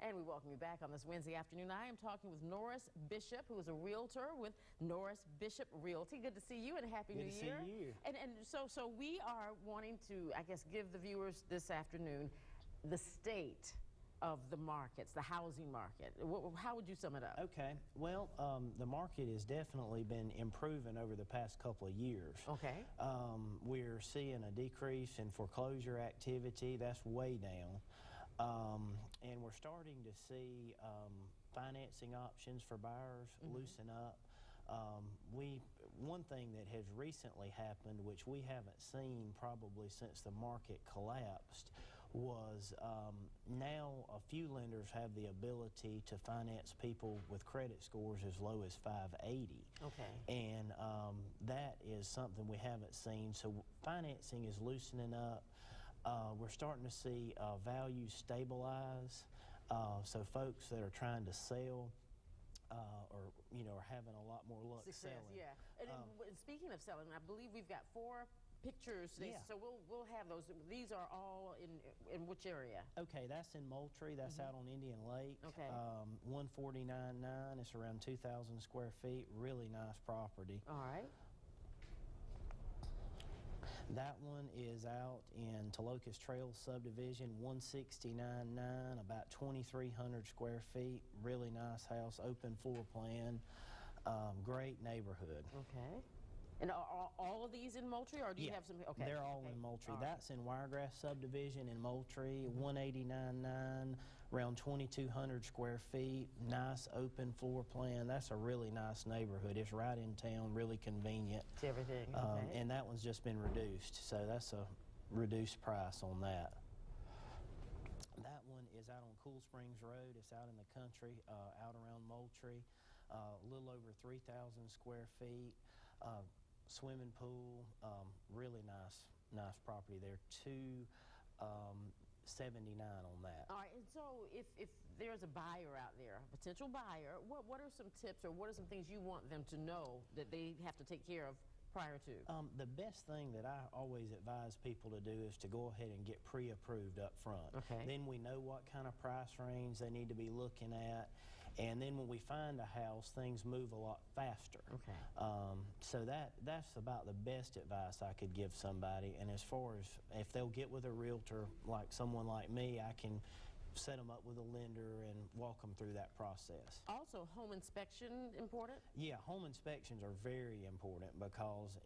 And we welcome you back on this Wednesday afternoon. I am talking with Norris Bishop, who is a realtor with Norris Bishop Realty. Good to see you and Happy New Year. Good to see you. And so we are wanting to, I guess, give the viewers this afternoon the state of the markets, the housing market. How would you sum it up? Okay. Well, the market has definitely been improving over the past couple of years. Okay. We're seeing a decrease in foreclosure activity. That's way down. And we're starting to see financing options for buyers loosen up. One thing that has recently happened, which we haven't seen probably since the market collapsed, was now a few lenders have the ability to finance people with credit scores as low as 580. Okay. And that is something we haven't seen. So financing is loosening up. We're starting to see values stabilize. So folks that are trying to sell are having a lot more luck selling. Yeah. And speaking of selling, I believe we've got 4 pictures. Yeah. So we'll have those. These are all in which area? Okay, that's in Moultrie. That's out on Indian Lake. Okay. 149.9. It's around 2,000 square feet. Really nice property. All right. That one is out in Talokas Trail subdivision, 169.9, about 2,300 square feet. Really nice house, open floor plan, great neighborhood. Okay. And are all of these in Moultrie, or do you have some? Okay. They're all in Moultrie. All That's in Wiregrass subdivision in Moultrie, 189.9, around 2,200 square feet. Nice open floor plan. That's a really nice neighborhood. It's right in town, really convenient. It's everything. And that one's just been reduced, so that's a reduced price on that. That one is out on Cool Springs Road. It's out in the country, out around Moultrie. A little over 3,000 square feet. Swimming pool, really nice property there. 279 on that. All right, and so if there's a buyer out there, a potential buyer, what are some tips or what are some things you want them to know that they have to take care of prior to? The best thing that I always advise people to do is to go ahead and get pre-approved up front. Okay. Then we know what kind of price range they need to be looking at, and then when we find a house, things move a lot faster. Okay. So that's about the best advice I could give somebody. And as far as if they'll get with a realtor, like someone like me, I can set them up with a lender and walk them through that process. Also, home inspection important? Yeah, home inspections are very important because,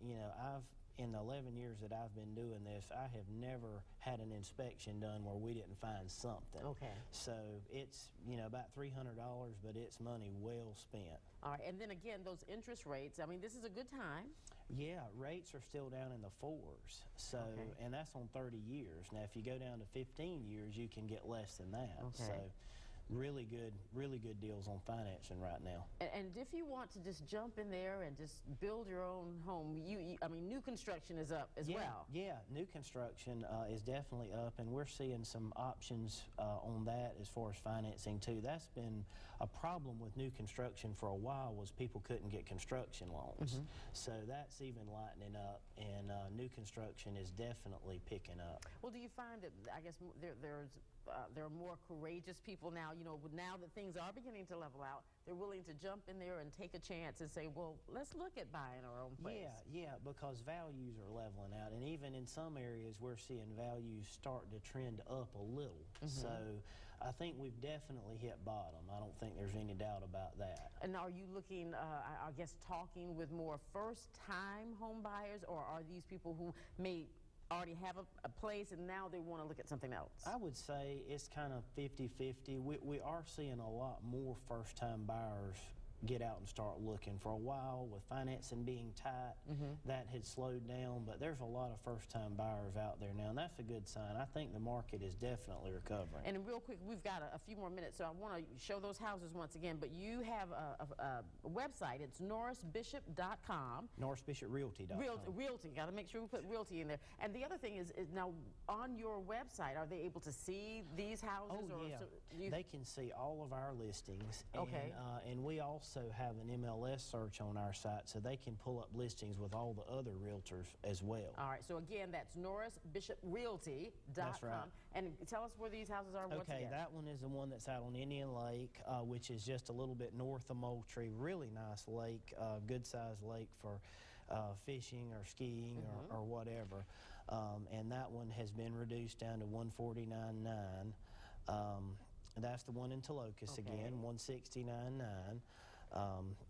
in the 11 years that I've been doing this, I have never had an inspection done where we didn't find something. Okay. So it's, about $300, but it's money well spent. All right, and then again, those interest rates, I mean, this is a good time. Yeah, rates are still down in the 4s, so, Okay. and that's on 30 years. Now, if you go down to 15 years, you can get less than that. Okay. So, really good deals on financing right now. And if you want to just jump in there and just build your own home, I mean, new construction is up as well. Yeah, new construction is definitely up, and we're seeing some options on that as far as financing too. That's been a problem with new construction for a while, was people couldn't get construction loans. So that's even lightening up, and new construction is definitely picking up. Well, do you find that, I guess, there are more courageous people now, now that things are beginning to level out, they're willing to jump in there and take a chance and say, well, let's look at buying our own place. Yeah, because values are leveling out, and even in some areas we're seeing values start to trend up a little. So I think we've definitely hit bottom. I don't think there's any doubt about that. And are you looking, I guess, talking with more first-time home buyers, or are these people who may already have a place and now they want to look at something else? I would say it's kind of 50-50. We are seeing a lot more first-time buyers get out and start looking. For a while, with financing being tight, that had slowed down, but there's a lot of first-time buyers out there now, and that's a good sign. I think the market is definitely recovering. And real quick, we've got a few more minutes, so I want to show those houses once again, but you have a website. It's norrisbishop.com. norrisbishoprealty.com. Realty, got to make sure we put realty in there. And the other thing is now on your website, are they able to see these houses? Oh, yeah. They can see all of our listings. And, Okay. And we also also have an MLS search on our site, so they can pull up listings with all the other realtors as well. All right, so again, that's NorrisBishopRealty.com. That's right. And tell us where these houses are once Okay, again. that one is the one that's out on Indian Lake, which is just a little bit north of Moultrie. Really nice lake, good-sized lake for fishing or skiing or whatever. And that one has been reduced down to $149,900. That's the one in Tolokas again, $169,900.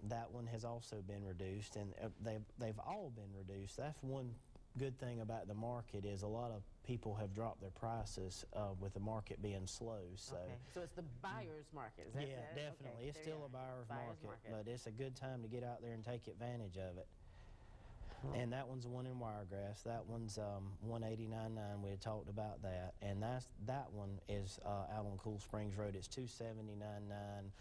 That one has also been reduced, and they've all been reduced. That's one good thing about the market is a lot of people have dropped their prices with the market being slow. So, so it's the buyer's market. Is that yeah, definitely. Okay, it's still a buyer's market, but it's a good time to get out there and take advantage of it. And that one's the one in Wiregrass. That one's $189,900. We had talked about that, and that one is out on Cool Springs Road. It's $279,900.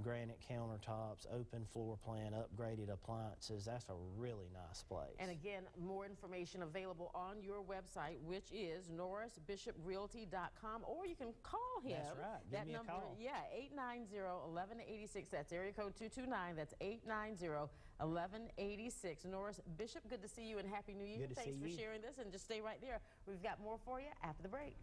Granite countertops, open floor plan, upgraded appliances. That's a really nice place. And again, more information available on your website, which is NorrisBishopRealty.com, or you can call him. That's right. Give me a call. Yeah, 890-1186. That's area code 229. That's 890-1186. Norris Bishop, good to see you and Happy New Year. Good to see you. Thanks for sharing this, and just stay right there. We've got more for you after the break.